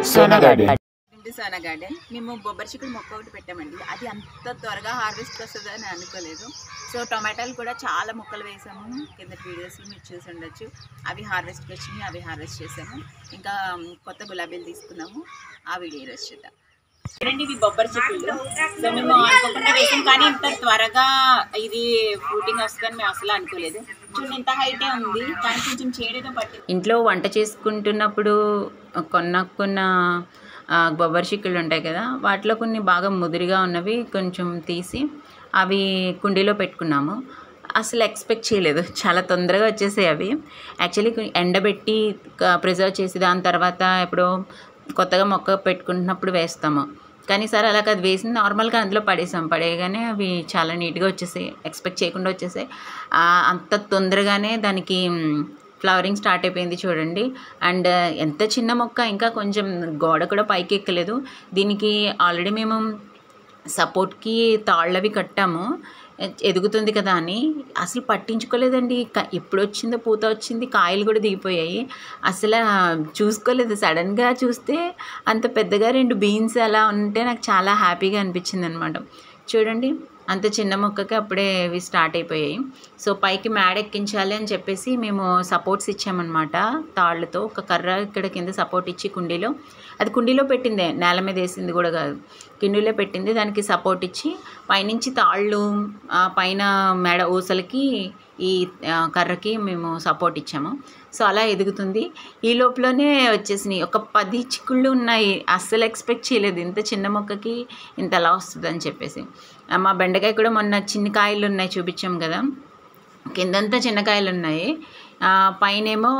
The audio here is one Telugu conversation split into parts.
సోనా గార్డెన్. సోనా గార్డెన్ మేము బొబ్బరి చిక్కుడు మొక్క ఒకటి పెట్టామండి. అది అంత త్వరగా హార్వెస్ట్ వస్తుందని అనుకోలేదు. సో టొమాటోలు కూడా చాలా మొక్కలు వేసాము. కిందటి వీడియోస్లో మీరు చూసి ఉండొచ్చు. అవి హార్వెస్ట్కి వచ్చినాయి, అవి హార్వెస్ట్ చేసాము. ఇంకా కొత్త గులాబీలు తీసుకున్నాము. ఆ వీడియో ఈరోజు చూద్దాం. చూడండి, ఇవి బొబ్బరి చిక్కుళ్ళు. సో మేము అనుకోకుండా వేసాం, కానీ ఇంత త్వరగా ఇది ఫ్రూటింగ్ వస్తుందని మేము అసలు అనుకోలేదు. చూడండి, ఇంత హైటే ఉంది, కానీ కొంచెం చేడేదో పట్టి. ఇంట్లో వంట చేసుకుంటున్నప్పుడు కొన్న బొబ్బరి చిక్కుళ్ళు ఉంటాయి కదా, వాటిలో కొన్ని బాగా ముదిరిగా ఉన్నవి కొంచెం తీసి అవి కుండీలో పెట్టుకున్నాము. అసలు ఎక్స్పెక్ట్ చేయలేదు, చాలా తొందరగా వచ్చేసాయి అవి. యాక్చువల్లీ ఎండబెట్టి ప్రిజర్వ్ చేసి దాని తర్వాత ఎప్పుడో కొత్తగా మొక్క పెట్టుకుంటున్నప్పుడు వేస్తాము. కానీ సార్ అలా కాదు, వేసింది నార్మల్గా అందులో పడేయగానే అవి చాలా నీట్గా వచ్చేసాయి. ఎక్స్పెక్ట్ చేయకుండా వచ్చేసాయి. అంత తొందరగానే దానికి ఫ్లవరింగ్ స్టార్ట్ అయిపోయింది చూడండి. అండ్ ఎంత చిన్న మొక్క, ఇంకా కొంచెం గోడ కూడా పైకి ఎక్కలేదు. దీనికి ఆల్రెడీ మేము సపోర్ట్కి తాళ్ళవి కట్టాము, ఎదుగుతుంది కదా అని. అసలు పట్టించుకోలేదండి. ఎప్పుడు వచ్చిందో పూత వచ్చింది, కాయలు కూడా దిగిపోయాయి. అసలు చూసుకోలేదు. సడన్గా చూస్తే అంత పెద్దగా 2 బీన్స్ అలా ఉంటే నాకు చాలా హ్యాపీగా అనిపించింది అనమాట. చూడండి, అంత చిన్న మొక్కకి అప్పుడే ఇవి స్టార్ట్ అయిపోయాయి. సో పైకి మేడ ఎక్కించాలి అని చెప్పేసి మేము సపోర్ట్స్ ఇచ్చామన్నమాట. తాళ్ళతో ఒక కర్ర ఇక్కడ కింద సపోర్ట్ ఇచ్చి కుండీలో, అది కుండీలో పెట్టిందే, నేల మీద వేసింది కూడా కాదు, కుండీలో పెట్టింది. దానికి సపోర్ట్ ఇచ్చి పైనుంచి తాళ్ళు, పైన మేడ ఊసలకి ఈ కర్రకి మేము సపోర్ట్ ఇచ్చాము. సో అలా ఎదుగుతుంది. ఈ లోపలనే వచ్చేసినాయి. ఒక 10 చిక్కుళ్ళు ఉన్నాయి. అస్సలు ఎక్స్పెక్ట్ చేయలేదు ఇంత చిన్న మొక్కకి ఇంత అలా వస్తుందని చెప్పేసి. మా బెండకాయ కూడా మొన్న చిన్న కాయలు ఉన్నాయి చూపించాం కదా, కిందంతా చిన్న కాయలు ఉన్నాయి, పైనేమో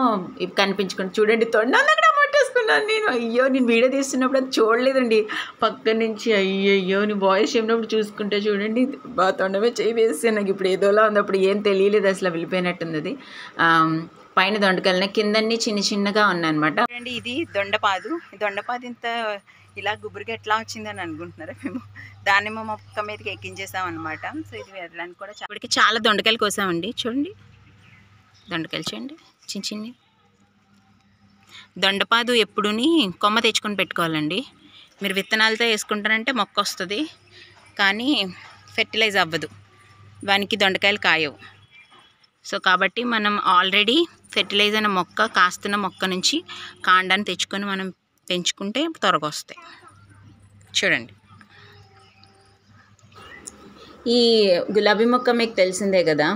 ఇవి కనిపించుకుంటూ. చూడండి, తొండక్కడ పట్టేసుకున్నాను నేను. అయ్యో, నేను వీడియో తీస్తున్నప్పుడు అది చూడలేదండి పక్క నుంచి. అయ్యో, నీ వాయిస్ చెప్పినప్పుడు చూసుకుంటే చూడండి, బాగా తొండమే చేయి వేస్తే నాకు ఇప్పుడు ఏదోలా ఉంది. అప్పుడు ఏం తెలియలేదు, అసలు వెళ్ళిపోయినట్టుంది అది. పైన దొండకాయలు కిందన్నీ చిన్నగా ఉన్నాయన్నమాట. చూడండి, ఇది దొండపాదు. దొండపాదు ఇంత ఇలా గుబురుగా ఎట్లా వచ్చిందని అనుకుంటున్నారా? మేము దానిమ్మ మొక్క మీదకి ఎక్కించేసాం అనమాట. సో ఇది వెళ్ళడానికి కూడా ఇప్పటికి చాలా దొండకాయలు కోసామండి. చూడండి, దొండకాయలు చూడండి, చిన్ని. దొండపాదు ఎప్పుడుని కొమ్మ తెచ్చుకొని పెట్టుకోవాలండి. మీరు విత్తనాలతో వేసుకుంటారంటే మొక్క వస్తుంది, కానీ ఫెర్టిలైజ్ అవ్వదు, దానికి దొండకాయలు కాయవు. సో కాబట్టి మనం ఆల్రెడీ ఫెర్టిలైజ్ అయిన మొక్క, కాస్తున్న మొక్క నుంచి కాండాన్ని తెచ్చుకొని మనం పెంచుకుంటే త్వరగా వస్తాయి. చూడండి, ఈ గులాబీ మొక్క మీకు తెలిసిందే కదా,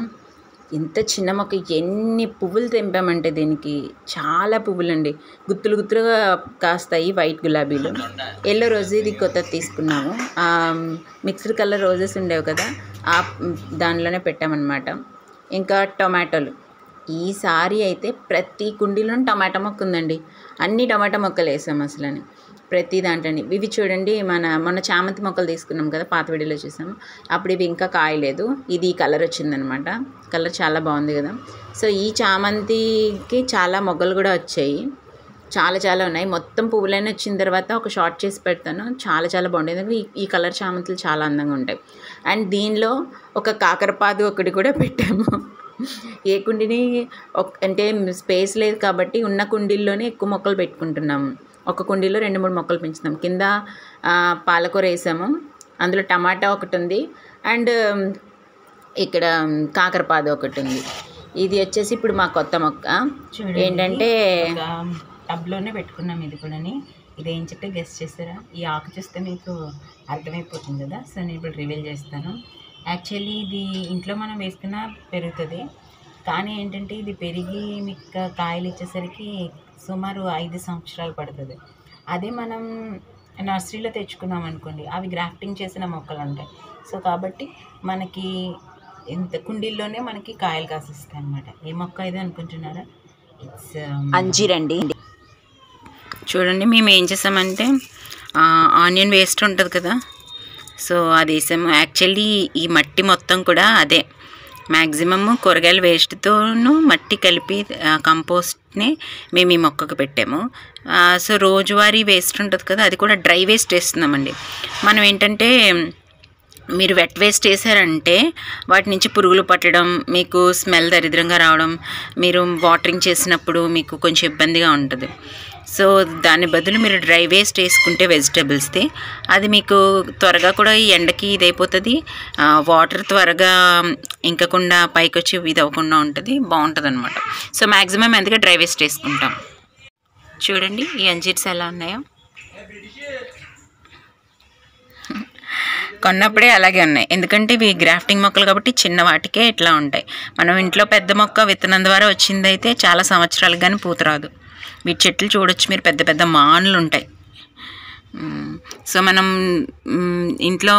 ఇంత చిన్న మొక్క ఎన్ని పువ్వులు తెంపామంటే దీనికి చాలా పువ్వులండి. గుత్తులుగా కాస్తాయి వైట్ గులాబీలు. ఎల్లో రోజు ఇది కొత్తది తీసుకున్నాము. మిక్స్డ్ కలర్ రోజెస్ ఉండేవి కదా, దానిలోనే పెట్టామన్నమాట. ఇంకా టొమాటోలు, ఈసారి అయితే ప్రతి కుండీలోనూ టమాటా మొక్క ఉందండి. అన్ని టమాటా మొక్కలు వేసాము అసలని, ప్రతి దాంట్లోని. ఇవి చూడండి, మొన్న చామంతి మొక్కలు తీసుకున్నాం కదా, పాత వీడియోలో చూసాము, అప్పుడు ఇవి ఇంకా కాయలేదు. ఇది కలర్ వచ్చిందనమాట. కలర్ చాలా బాగుంది కదా. సో ఈ చామంతికి చాలా మొగ్గలు కూడా వచ్చాయి, చాలా ఉన్నాయి. మొత్తం పువ్వులైనా వచ్చిన తర్వాత ఒక షార్ట్ చేసి పెడతాను, చాలా బాగుంటుంది. ఎందుకంటే ఈ కలర్ చామంతులు చాలా అందంగా ఉంటాయి. అండ్ దీనిలో ఒక కాకరపాదు ఒకటి కూడా పెట్టాము. ఏ కుండీని అంటే స్పేస్ లేదు కాబట్టి ఉన్న కుండీల్లోనే ఎక్కువ మొక్కలు పెట్టుకుంటున్నాము. ఒక కుండీలో 2-3 మొక్కలు పెంచుతాం. కింద పాలకూర వేసాము, అందులో టమాటా ఒకటి ఉంది, అండ్ ఇక్కడ కాకరపాదు ఒకటి ఉంది. ఇది వచ్చేసి ఇప్పుడు మా కొత్త మొక్క. ఏంటంటే టబ్లోనే పెట్టుకున్నాం ఇది కూడాని. ఇది ఏం చెప్పి గెస్ట్ చేస్తారా? ఈ ఆకు చూస్తే మీకు అర్థమైపోతుంది కదా. సో నేను ఇప్పుడు రివీల్ చేస్తాను. యాక్చువల్లీ ఇది ఇంట్లో మనం వేసుకున్నా పెరుగుతుంది, కానీ ఏంటంటే ఇది పెరిగి మీకు కాయలు ఇచ్చేసరికి సుమారు 5 సంవత్సరాలు పడుతుంది. అదే మనం నర్సరీలో తెచ్చుకున్నాం అనుకోండి, అవి గ్రాఫ్టింగ్ చేసిన మొక్కలు ఉంటాయి. సో కాబట్టి మనకి ఇంత కుండీల్లోనే మనకి కాయలు కాసిస్తాయి అన్నమాట. ఏ మొక్క ఇది అనుకుంటున్నారా? ఇట్స్ అంజీరండి. చూడండి, మేము ఏం చేసామంటే ఆనియన్ వేస్ట్ ఉంటుంది కదా, సో అది వేసాము. యాక్చువల్లీ ఈ మట్టి మొత్తం కూడా అదే మ్యాక్సిమమ్ కూరగాయల వేస్ట్తోనూ మట్టి కలిపి కంపోస్ట్ని మేము ఈ మొక్కకు పెట్టాము. సో రోజువారీ వేస్ట్ ఉంటుంది కదా, అది కూడా డ్రై వేస్ట్ వేస్తున్నామండి. మనం ఏంటంటే మీరు వెట్ వేస్ట్ వేసారంటే వాటి నుంచి పురుగులు పట్టడం, మీకు స్మెల్ దరిద్రంగా రావడం, మీరు వాటరింగ్ చేసినప్పుడు మీకు కొంచెం ఇబ్బందిగా ఉంటుంది. సో దాని బదులు మీరు డ్రై వేస్ట్ వేసుకుంటే వెజిటబుల్స్ది అది మీకు త్వరగా కూడా ఈ ఎండకి ఇదైపోతుంది, వాటర్ త్వరగా ఇంకకుండా పైకి వచ్చి ఇది అవ్వకుండా ఉంటుంది, బాగుంటుంది అనమాట. సో మ్యాక్సిమం ఎందుకంటే డ్రై వేస్ట్ వేసుకుంటాం. చూడండి ఈ అంజీర్స్ ఎలా ఉన్నాయో, కొన్నప్పుడే అలాగే ఉన్నాయి. ఎందుకంటే ఇవి గ్రాఫ్టింగ్ మొక్కలు కాబట్టి చిన్న వాటికే ఇట్లా ఉంటాయి. మనం ఇంట్లో పెద్ద మొక్క విత్తనం ద్వారా వచ్చిందైతే చాలా సంవత్సరాలకు కానీ పూత రాదు. వీటి చెట్లు చూడొచ్చు మీరు, పెద్ద పెద్ద మానులు ఉంటాయి. సో మనం ఇంట్లో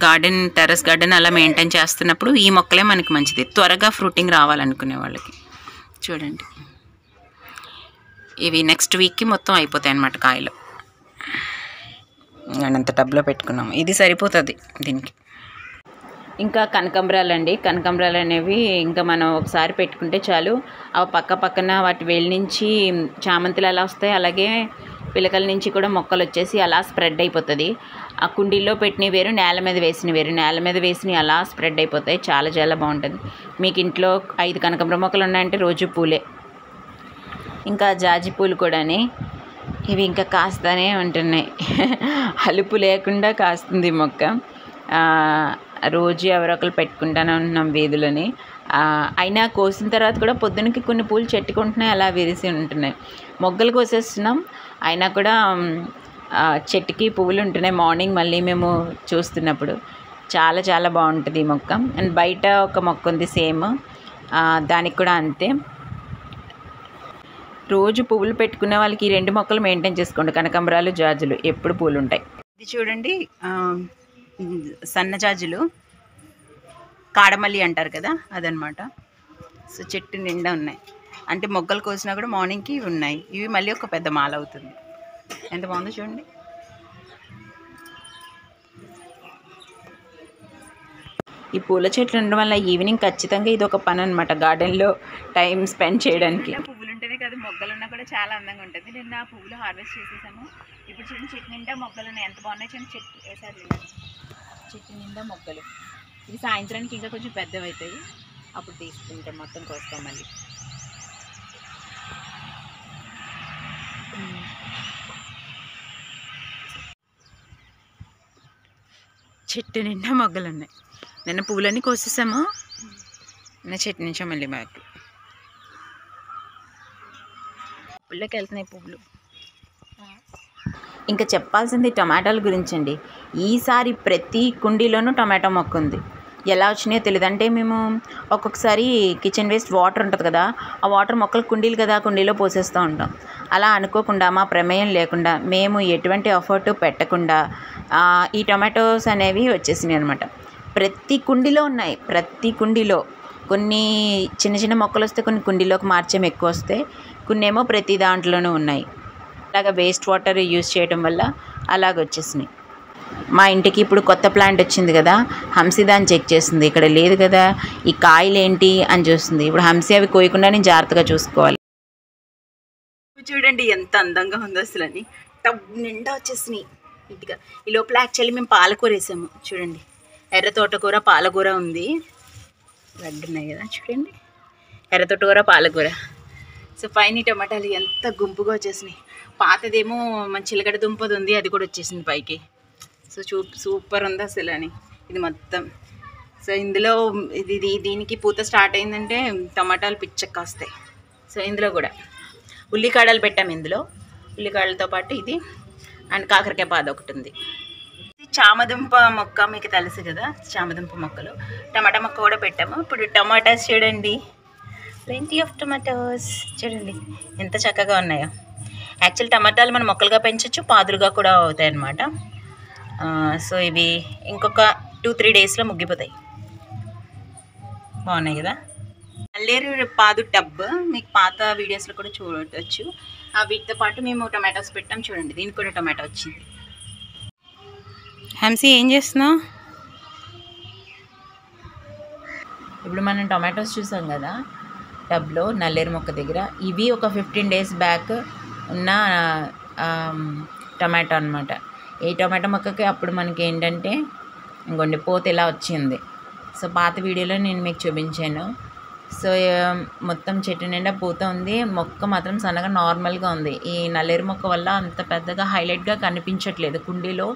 గార్డెన్, టెర్రస్ గార్డెన్ అలా మెయింటైన్ చేస్తున్నప్పుడు ఈ మొక్కలే మనకి మంచిది, త్వరగా ఫ్రూటింగ్ రావాలనుకునే వాళ్ళకి. చూడండి ఇవి నెక్స్ట్ వీక్కి మొత్తం అయిపోతాయి అన్నమాట కాయలు. అంత టబ్లో పెట్టుకున్నాము, ఇది సరిపోతుంది దీనికి. ఇంకా కనకాంబరాలు అండి, కనకాంబరాలు అనేవి ఇంకా మనం ఒకసారి పెట్టుకుంటే చాలు, అవి పక్కన వాటి వేళ్ళ నుంచి చామంతులు ఎలా వస్తాయి అలాగే పిలకల నుంచి కూడా మొక్కలు వచ్చేసి అలా స్ప్రెడ్ అయిపోతుంది. ఆ కుండీల్లో పెట్టినవి వేరు, నేల మీద వేసినవి వేరు. నేల మీద వేసినవి అలా స్ప్రెడ్ అయిపోతాయి, చాలా చాలా బాగుంటుంది. మీకు ఇంట్లో 5 కనకాంబర మొక్కలు ఉన్నాయంటే రోజు పూలే. ఇంకా జాజి పూలు కూడాని ఇవి ఇంకా కాస్తూనే ఉంటున్నాయి, అలుపు లేకుండా కాస్తుంది మొక్క. రోజు ఎవరొకరు పెట్టుకుంటూనే ఉంటున్నాం వీధులని. అయినా కోసిన తర్వాత కూడా పొద్దునకి కొన్ని పూలు చెట్టుకుంటున్నాయి, అలా విరిసి ఉంటున్నాయి. మొగ్గలు కోసేస్తున్నాం అయినా కూడా చెట్టుకి పువ్వులు ఉంటున్నాయి. మార్నింగ్ మళ్ళీ మేము చూస్తున్నప్పుడు చాలా చాలా బాగుంటుంది ఈ మొక్క. అండ్ బయట ఒక మొక్క ఉంది సేమ్, దానికి కూడా అంతే. రోజు పువ్వులు పెట్టుకునే వాళ్ళకి ఈ 2 మొక్కలు మెయింటైన్ చేసుకోండి, కనకాంబరాలు, జాజులు, ఎప్పుడు పూలు ఉంటాయి. ఇది చూడండి సన్నజాజులు, కాడమల్లి అంటారు కదా అదనమాట. సో చెట్టు నిండా ఉన్నాయి, అంటే మొగ్గలు కోసినా కూడా మార్నింగ్కి ఇవి ఉన్నాయి. ఇవి మళ్ళీ ఒక పెద్ద మాల అవుతుంది. ఎంత బాగుందో చూడండి. ఈ పూల చెట్లు ఉండడం వల్ల ఈవినింగ్ ఖచ్చితంగా ఇది ఒక పని అనమాట, గార్డెన్లో టైం స్పెండ్ చేయడానికి. పువ్వులు ఉంటేనే కదా, మొగ్గలు ఉన్నా కూడా చాలా అందంగా ఉంటుంది. నిన్న పువ్వులు హార్వెస్ట్ చేసేసాము. ఇప్పుడు చూడండి చెట్టు నిండా మొగ్గలు ఉన్నాయి, ఎంత బాగున్నాయి చూడండి. చెట్టు వేసారు, చెట్టు నిండా మొగ్గలు. ఇది సాయంత్రానికి ఇంకా కొంచెం పెద్దవి అవుతాయి, అప్పుడు తీసుకుంటాం, మొత్తం కోస్తాం మళ్ళీ. చెట్టు నిండా మొగ్గలు ఉన్నాయి. నిన్న పువ్వులన్నీ కోసేసాము, నిన్న చెట్టు నుంచో మళ్ళీ బ్యాక్ పుల్లకి వెళ్తున్నాయి పువ్వులు. ఇంకా చెప్పాల్సింది టమాటాల గురించి అండి. ఈసారి ప్రతి కుండీలోనూ టమాటా మొక్క ఉంది. ఎలా వచ్చినాయో తెలియదు. అంటే మేము ఒక్కొక్కసారి కిచెన్ వేస్ట్ వాటర్ ఉంటుంది కదా, ఆ వాటర్ మొక్కలు కుండీలు కదా, కుండీలో పోసేస్తూ ఉంటాం. అలా అనుకోకుండా మా ప్రమేయం లేకుండా మేము ఎటువంటి ఎఫర్ట్ పెట్టకుండా ఈ టమాటోస్ అనేవి వచ్చేసినాయి అనమాట. ప్రతి కుండీలో ఉన్నాయి, ప్రతి కుండీలో. కొన్ని చిన్న చిన్న మొక్కలు వస్తే కొన్ని కుండీలోకి మార్చేం ఎక్కువ వస్తాయి, కొన్ని ఏమో ప్రతి దాంట్లోనూ ఉన్నాయి. అలాగా వేస్ట్ వాటర్ యూజ్ చేయడం వల్ల అలాగ వచ్చేసినాయి. మా ఇంటికి ఇప్పుడు కొత్త ప్లాంట్ వచ్చింది కదా, హంసి దాన్ని చెక్ చేస్తుంది, ఇక్కడ లేదు కదా ఈ కాయలు ఏంటి అని చూస్తుంది. ఇప్పుడు హంసి అవి కోయకుండా నేను జాగ్రత్తగా చూసుకోవాలి. చూడండి ఎంత అందంగా ఉందో అసలు అని, టబ్ నిండా వచ్చేసినాయి నీట్గా. ఈ లోపల యాక్చువల్లీ మేము పాలకూర వేసాము. చూడండి ఎర్ర తోటకూర, పాలకూర ఉంది, రెడ్ ఉన్నాయి కదా చూడండి, ఎర్ర తోటకూర, పాలకూర. సో పైన టమాటాలు ఎంత గుంపుగా వచ్చేసినాయి. పాతదేమో మన చిలకడ దుంపది ఉంది, అది కూడా వచ్చేసింది పైకి. సో సూపర్ ఉంది అసలు అని ఇది మొత్తం. సో ఇందులో దీనికి పూత స్టార్ట్ అయిందంటే టమాటాలు పిచ్చకు కాస్తాయి. సో ఇందులో కూడా ఉల్లికాడలు పెట్టాము, ఇందులో ఉల్లికాడలతో పాటు ఇది అండ్ కాకరకాయ పాద ఒకటి ఉంది. చామదుంప మొక్క మీకు తెలుసు కదా, చామదుంప మొక్కలు, టమాటా మొక్క కూడా పెట్టాము. ఇప్పుడు టమాటాస్ చూడండి, ప్లెంటీ ఆఫ్ టమాటోస్ చూడండి ఎంత చక్కగా ఉన్నాయో. యాక్చువల్ టమాటాలు మనం మొక్కలుగా పెంచవచ్చు, పాదులుగా కూడా అవుతాయి అన్నమాట. సో ఇవి ఇంకొక 2-3 డేస్లో ముగ్గిపోతాయి. బాగున్నాయి కదా. నల్లేరు పాదు టబ్ మీకు పాత వీడియోస్లో కూడా చూడవచ్చు. వీటితో పాటు మేము టమాటోస్ పెట్టాం చూడండి, దీనికి కూడా టమాటో వచ్చింది. హంసి ఏం చేస్తున్నావు? ఇప్పుడు మనం టమాటోస్ చూసాం కదా టబ్లో, నల్లేరు మొక్క దగ్గర. ఇవి ఒక 15 డేస్ బ్యాక్ ఉన్న టమాటో అనమాట. ఈ టమాటో మొక్కకి అప్పుడు మనకి ఏంటంటే ఇంకొండి పోత ఇలా వచ్చింది. సో పాత వీడియోలో నేను మీకు చూపించాను. సో మొత్తం చెట్టు నిండా పూత ఉంది. మొక్క మాత్రం సన్నగా నార్మల్గా ఉంది. ఈ నల్లేరు మొక్క వల్ల అంత పెద్దగా హైలైట్గా కనిపించట్లేదు. కుండీలో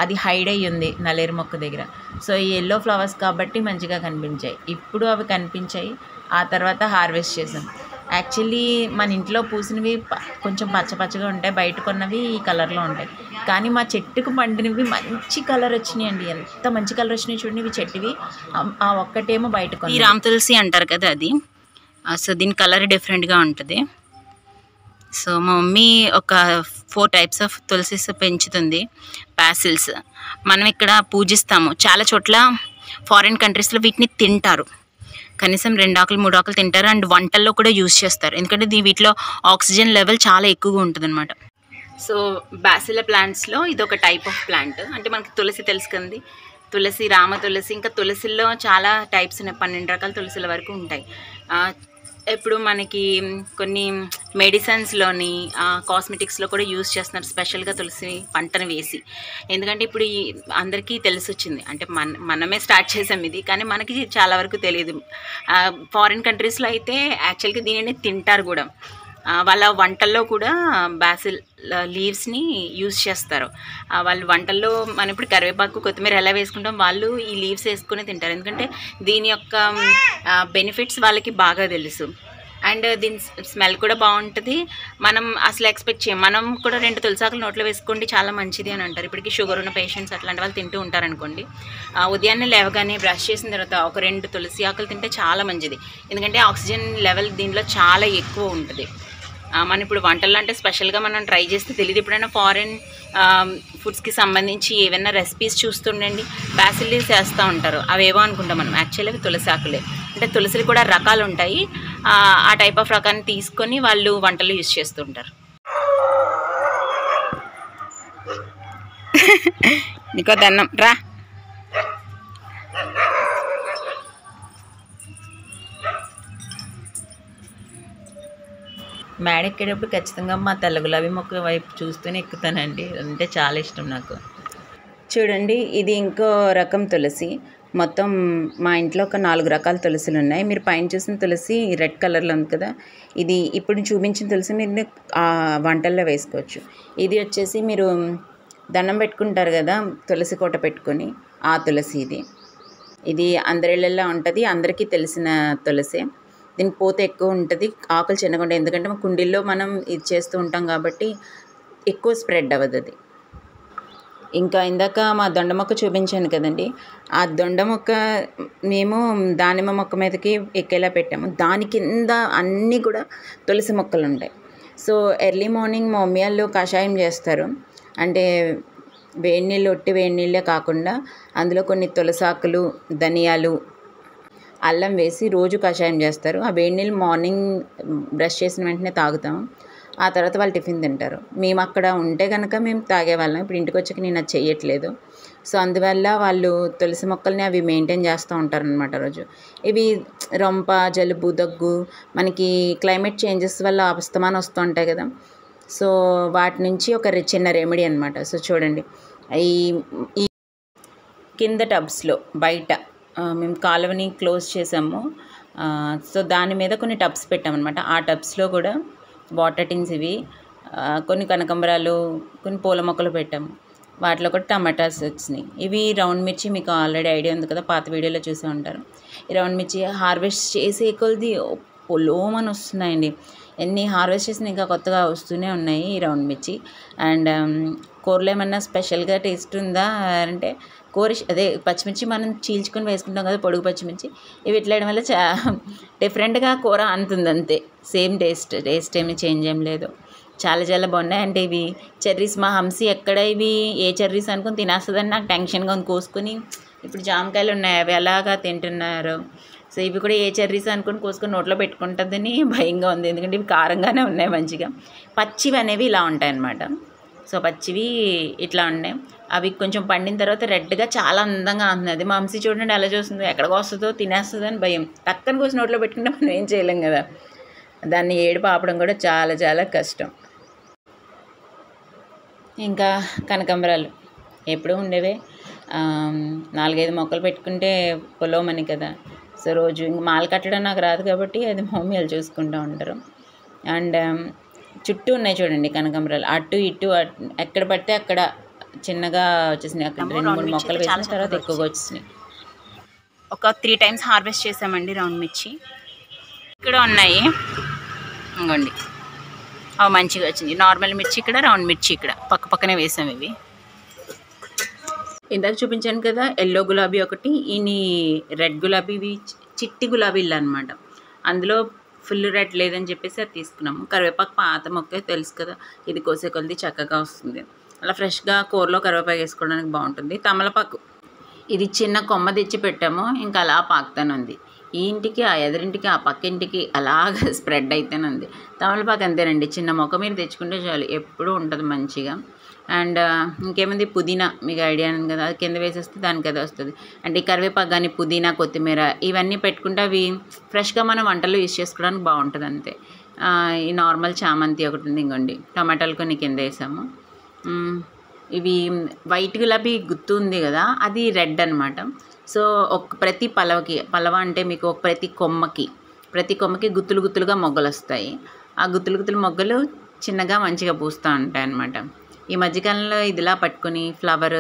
అది హైడ్ అయ్యి ఉంది నల్లేరు మొక్క దగ్గర. సో ఈ ఎల్లో ఫ్లవర్స్ కాబట్టి మంచిగా కనిపించాయి. ఇప్పుడు అవి కనిపించాయి. ఆ తర్వాత హార్వెస్ట్ చేసాం. యాక్చువల్లీ మన ఇంట్లో పూసినవి కొంచెం పచ్చగా ఉంటాయి, బయట కొన్నవి ఈ కలర్లో ఉంటాయి. కానీ మా చెట్టుకు పండినవి మంచి కలర్ వచ్చినాయి అండి. ఎంత మంచి కలర్ వచ్చినాయి చూడండి. ఇవి చెట్టువి. ఆ ఒక్కటేమో బయట కొన్న ఈ రామ్ తులసి అంటారు కదా అది. సో దీని కలర్ డిఫరెంట్గా ఉంటుంది. సో మా మమ్మీ ఒక 4 టైప్స్ ఆఫ్ తులసిస్ పెంచుతుంది, ప్యాసిల్స్. మనం ఇక్కడ పూజిస్తాము. చాలా చోట్ల ఫారిన్ కంట్రీస్లో వీటిని తింటారు. కనీసం 2 ఆకులు 3 ఆకులు తింటారు. అండ్ వంటల్లో కూడా యూజ్ చేస్తారు. ఎందుకంటే వీటిలో ఆక్సిజన్ లెవెల్ చాలా ఎక్కువగా ఉంటుంది అనమాట. సో బాసిల్ల ప్లాంట్స్లో ఇది ఒక టైప్ ఆఫ్ ప్లాంట్. అంటే మనకి తులసి తెలుసు కదండి, తులసి, రామ తులసి, ఇంకా తులసిలో చాలా టైప్స్ ఉన్నాయి. 12 రకాల తులసిల వరకు ఉంటాయి. ఇప్పుడు మనకి కొన్ని మెడిసిన్స్లోని కాస్మెటిక్స్లో కూడా యూజ్ చేస్తున్నారు స్పెషల్గా తులసి పంటను వేసి. ఎందుకంటే ఇప్పుడు అందరికీ తెలిసి వచ్చింది. అంటే మనమే స్టార్ట్ చేసాం ఇది, కానీ మనకి చాలా వరకు తెలియదు. ఫారిన్ కంట్రీస్లో అయితే యాక్చువల్గా దీనిని తింటారు కూడా. వాళ్ళ వంటల్లో కూడా బాసిల్ లీవ్స్ని యూజ్ చేస్తారు. వాళ్ళు వంటల్లో మనం ఇప్పుడు కరివేపాకు, కొత్తిమీర ఎలా వేసుకుంటాం, వాళ్ళు ఈ లీవ్స్ వేసుకుని తింటారు. ఎందుకంటే దీని యొక్క బెనిఫిట్స్ వాళ్ళకి బాగా తెలుసు. అండ్ దీని స్మెల్ కూడా బాగుంటుంది. మనం అసలు ఎక్స్పెక్ట్ చేయం. మనం కూడా 2 తులసాకులు నోట్లో వేసుకోండి చాలా మంచిది అని అంటారు. ఇప్పటికీ షుగర్ ఉన్న పేషెంట్స్ అట్లాంటి వాళ్ళు తింటూ ఉంటారనుకోండి. ఉదయాన్నే లేవగానే బ్రష్ చేసిన తర్వాత ఒక 2 తులసి ఆకులు తింటే చాలా మంచిది. ఎందుకంటే ఆక్సిజన్ లెవెల్ దీనిలో చాలా ఎక్కువ ఉంటుంది. మనం ఇప్పుడు వంటల్లో అంటే స్పెషల్గా మనం ట్రై చేస్తే తెలియదు. ఎప్పుడైనా ఫారిన్ ఫుడ్స్కి సంబంధించి ఏవైనా రెసిపీస్ చూస్తుండండి, బాసిల్ లీవ్స్ వేస్తూ ఉంటారు. అవేవో అనుకుంటాం మనం, యాక్చువల్లీ అవి తులసి ఆకులే. అంటే తులసిలు కూడా రకాలు ఉంటాయి. ఆ టైప్ ఆఫ్ రకాన్ని తీసుకొని వాళ్ళు వంటలు యూజ్ చేస్తుంటారు. నీకో దండం రా. మేడ ఎక్కేటప్పుడు ఖచ్చితంగా మా తెల్ల గులాబీ మొక్క వైపు చూస్తూనే ఎక్కుతానండి. అంటే చాలా ఇష్టం నాకు. చూడండి, ఇది ఇంకో రకం తులసి. మొత్తం మా ఇంట్లో ఒక 4 రకాల తులసిలు ఉన్నాయి. మీరు పైన చూసిన తులసి రెడ్ కలర్లో ఉంది కదా, ఇది ఇప్పుడు చూపించిన తులసి మీరు వంటల్లో వేసుకోవచ్చు. ఇది వచ్చేసి మీరు దండం పెట్టుకుంటారు కదా తులసి కోట పెట్టుకొని, ఆ తులసి ఇది అందరిళ్ళల్లో ఉంటుంది. అందరికీ తెలిసిన తులసే. దీనికి పూత ఎక్కువ ఉంటుంది, ఆకులు చిన్నగా ఉంటాయి. ఎందుకంటే కుండీల్లో మనం ఇది చేస్తూ ఉంటాం కాబట్టి ఎక్కువ స్ప్రెడ్ అవ్వదు అది. ఇంకా ఇందాక మా దొండ మొక్క చూపించాను కదండి, ఆ దొండ మొక్క మేము దానిమ్మ మొక్క మీదకి ఎక్కేలా పెట్టాము. దాని కింద అన్నీ కూడా తులసి మొక్కలు ఉంటాయి. సో ఎర్లీ మార్నింగ్ మా మమ్మీ వాళ్ళు కషాయం చేస్తారు. అంటే వేడి నీళ్ళు, ఒట్టి వేడి నీళ్ళే కాకుండా అందులో కొన్ని తులసాకులు, ధనియాలు, అల్లం వేసి రోజు కషాయం చేస్తారు. ఆ వేడి నీళ్ళు మార్నింగ్ బ్రష్ చేసిన వెంటనే తాగుతాము. ఆ తర్వాత వాళ్ళు టిఫిన్ తింటారు. మేము అక్కడ ఉంటే కనుక మేము తాగేవాళ్ళం. ఇప్పుడు ఇంటికి వచ్చాక నేను అది చెయ్యట్లేదు. సో అందువల్ల వాళ్ళు తులసి మొక్కల్ని అవి మెయింటైన్ చేస్తూ ఉంటారనమాట రోజు. ఇవి రొంప, జలుబు, దగ్గు, మనకి క్లైమేట్ చేంజెస్ వల్ల అస్తమానం వస్తూ ఉంటాయి కదా, సో వాటి నుంచి ఒక చిన్న రెమెడీ అనమాట. సో చూడండి, ఈ కింద టబ్స్లో బయట మేము కాలువని క్లోజ్ చేసాము. సో దాని మీద కొన్ని టబ్స్ పెట్టామన్నమాట. ఆ టబ్స్లో కూడా వాటర్ టిన్స్ ఇవి, కొన్ని కనకాంబరాలు, కొన్ని పూల మొక్కలు పెట్టాము. వాటిలో కూడా టమాటాస్ వచ్చినాయి. ఇవి రౌండ్ మిర్చి, మీకు ఆల్రెడీ ఐడియా ఉంది కదా, పాత వీడియోలో చూసే ఉంటారు. ఈ రౌండ్ మిర్చి హార్వెస్ట్ చేసే కొలది పొలోమని వస్తున్నాయండి. ఎన్ని హార్వెస్ట్ చేసినా ఇంకా కొత్తగా వస్తూనే ఉన్నాయి ఈ రౌండ్ మిర్చి. అండ్ కూరలో ఏమన్నా స్పెషల్గా టేస్ట్ ఉందా అంటే, అదే పచ్చిమిర్చి మనం చీల్చుకొని వేసుకుంటాం కదా, పొడుగు పచ్చిమిర్చి, ఇవి ఇట్లా వేయడం వల్ల డిఫరెంట్గా కూర అంతుంది అంతే. సేమ్ టేస్ట్ ఏమి చేంజ్ ఏం లేదు. చాలా చాలా బాగున్నాయి. అంటే ఇవి చెర్రీస్. మా హంసి ఎక్కడ ఇవి ఏ చెర్రీస్ అనుకుని తినేస్తుందని నాకు టెన్షన్గా ఉంది. కోసుకొని ఇప్పుడు జామకాయలు ఉన్నాయి, అవి ఎలాగా తింటున్నారు. సో ఇవి కూడా ఏ చెర్రీస్ అనుకుని కోసుకొని నోట్లో పెట్టుకుంటుందని భయంగా ఉంది. ఎందుకంటే ఇవి కారంగానే ఉన్నాయి మంచిగా. పచ్చివి అనేవి ఇలా ఉంటాయన్నమాట. సో పచ్చివి ఇట్లా ఉన్నాయి. అవి కొంచెం పండిన తర్వాత రెడ్గా చాలా అందంగా ఉంటుంది. మా హంసి చూడండి ఎలా చూస్తుందో, ఎక్కడికి వస్తుందో తినేస్తుందని భయం. టక్కన కోసి నోట్లో పెట్టుకుంటే మనం ఏం చేయలేం కదా, దాన్ని ఏడుపు ఆపడం కూడా చాలా చాలా కష్టం. ఇంకా కనకాంబరాలు ఎప్పుడూ ఉండేవే. 4-5 మొక్కలు పెట్టుకుంటే పొలవమని కదా. సో రోజు ఇంక మాల కట్టడం నాకు రాదు కాబట్టి అది మమ్మీ వాళ్ళు చూసుకుంటూ ఉంటారు. అండ్ చుట్టూ ఉన్నాయి చూడండి కనకాంబరాలు, అటు ఇటు ఎక్కడ పడితే అక్కడ చిన్నగా వచ్చేసినాయి. అక్కడ 2-3 మొక్కలు వేసిన తర్వాత ఎక్కువగా వచ్చేసినాయి. ఒక 3 times హార్వెస్ట్ చేసామండి రౌండ్ మిర్చి. ఇక్కడ ఉన్నాయి ఇంకోండి, అవి మంచిగా వచ్చింది. నార్మల్ మిర్చి ఇక్కడ, రౌండ్ మిర్చి ఇక్కడ పక్క పక్కనే వేసాం. ఇవి ఇందాక చూపించాను కదా, ఎల్లో గులాబీ ఒకటి, ఇన్ని రెడ్ గులాబీ, ఇవి చిట్టి గులాబీలు అనమాట. అందులో ఫుల్ రెడ్ లేదని చెప్పేసి అది తీసుకున్నాము. కరివేపాకు పాత మొక్క తెలుసు కదా, ఇది కోసే కొద్ది చక్కగా వస్తుంది. అలా ఫ్రెష్గా కూరలో కరివేపాకు వేసుకోవడానికి బాగుంటుంది. తమలపాకు ఇది చిన్న కొమ్మ తెచ్చి పెట్టాము, ఇంకా అలా పాకుతానే ఉంది. ఈ ఇంటికి, ఆ ఎదురింటికి, ఆ పక్క ఇంటికి అలాగా స్ప్రెడ్ అయితేనే ఉంది. తమలపాకు అంతేనండి, చిన్న మొక్క మీరు తెచ్చుకుంటే చాలు, ఎప్పుడూ ఉంటుంది మంచిగా. అండ్ ఇంకేముంది, పుదీనా మీకు ఐడియా ఉంది కదా, అది కింద వేసేస్తే దానికి అది వస్తుంది. అంటే ఈ కరివేపాకు కానీ, పుదీనా, కొత్తిమీర ఇవన్నీ పెట్టుకుంటే అవి ఫ్రెష్గా మనం వంటల్లో యూజ్ చేసుకోవడానికి బాగుంటుంది అంతే. ఈ నార్మల్ చామంతి ఒకటి ఉంది. ఇంకోండి టమాటాలు కొన్ని కింద వేసాము. ఇవి వైట్ గులాబీ గుత్తు ఉంది కదా, అది రెడ్ అనమాట. సో ప్రతి పలవ అంటే మీకు ప్రతి కొమ్మకి గుత్తులు గుత్తులుగా మొగ్గలు వస్తాయి. ఆ గుత్తులు మొగ్గలు చిన్నగా మంచిగా పూస్తూ ఉంటాయి అన్నమాట. ఈ మధ్యకాలంలో ఇదిలా పట్టుకొని ఫ్లవర్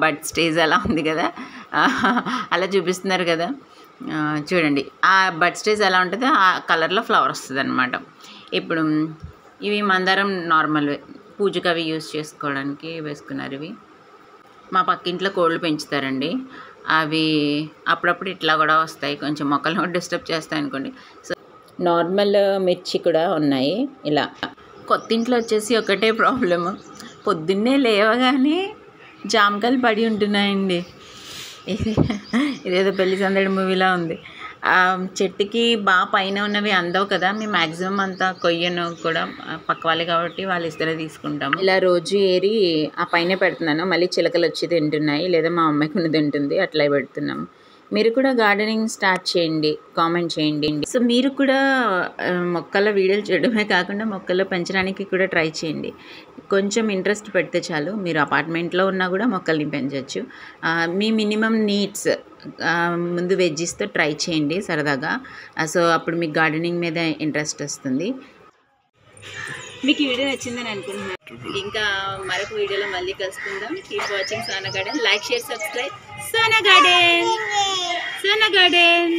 బడ్ స్టేజ్ అలా ఉంది కదా, అలా చూపిస్తున్నారు కదా, చూడండి ఆ బడ్ స్టేజ్ ఎలా ఉంటుందో ఆ కలర్లో ఫ్లవర్ వస్తుంది అనమాట. ఇప్పుడు ఇవి మందారం నార్మల్ పూజకు అవి యూజ్ చేసుకోవడానికి వేసుకున్నారు. ఇవి మా పక్కింట్లో కోళ్ళు పెంచుతారండి, అవి అప్పుడప్పుడు ఇట్లా కూడా వస్తాయి, కొంచెం మొక్కలు డిస్టర్బ్ చేస్తాయి అనుకోండి. సో నార్మల్ మిర్చి కూడా ఉన్నాయి. ఇలా కొత్త ఇంట్లో వచ్చేసి ఒకటే ప్రాబ్లము, పొద్దున్నే లేవగానే జామకాయలు పడి ఉంటున్నాయండి. ఇదేదో పెళ్లి సందడి మూవీలా ఉంది. చెట్టుకి బాగా పైన ఉన్నవి అందవు కదా, మేము మ్యాక్సిమం అంతా కొయ్యను కూడా, పక్క వాళ్ళే కాబట్టి వాళ్ళు ఇస్తేనే తీసుకుంటాము. ఇలా రోజు ఏరి ఆ పైన పెడుతున్నాను, మళ్ళీ చిలకలు వచ్చి తింటున్నాయి, లేదా మా అమ్మాయి కొన్ని తింటుంది, అట్లా పెడుతున్నాము. మీరు కూడా గార్డెనింగ్ స్టార్ట్ చేయండి, కామెంట్ చేయండి. సో మీరు కూడా మొక్కల వీడియోలు చేయడమే కాకుండా మొక్కలు పెంచడానికి కూడా ట్రై చేయండి. కొంచెం ఇంట్రెస్ట్ పెడితే చాలు, మీరు అపార్ట్మెంట్లో ఉన్నా కూడా మొక్కల్ని పెంచవచ్చు. మీ మినిమం నీడ్స్ ముందు వెజ్జీస్తో ట్రై చేయండి సరదాగా. సో అప్పుడు మీకు గార్డెనింగ్ మీద ఇంట్రెస్ట్ వస్తుంది. మీకు ఈ వీడియో నచ్చిందని అనుకుంటున్నాను. ఇంకా మరొక వీడియోలో మళ్ళీ కలుసుకుందాం. Keep watching Sona garden. Like, share, subscribe. Sona garden.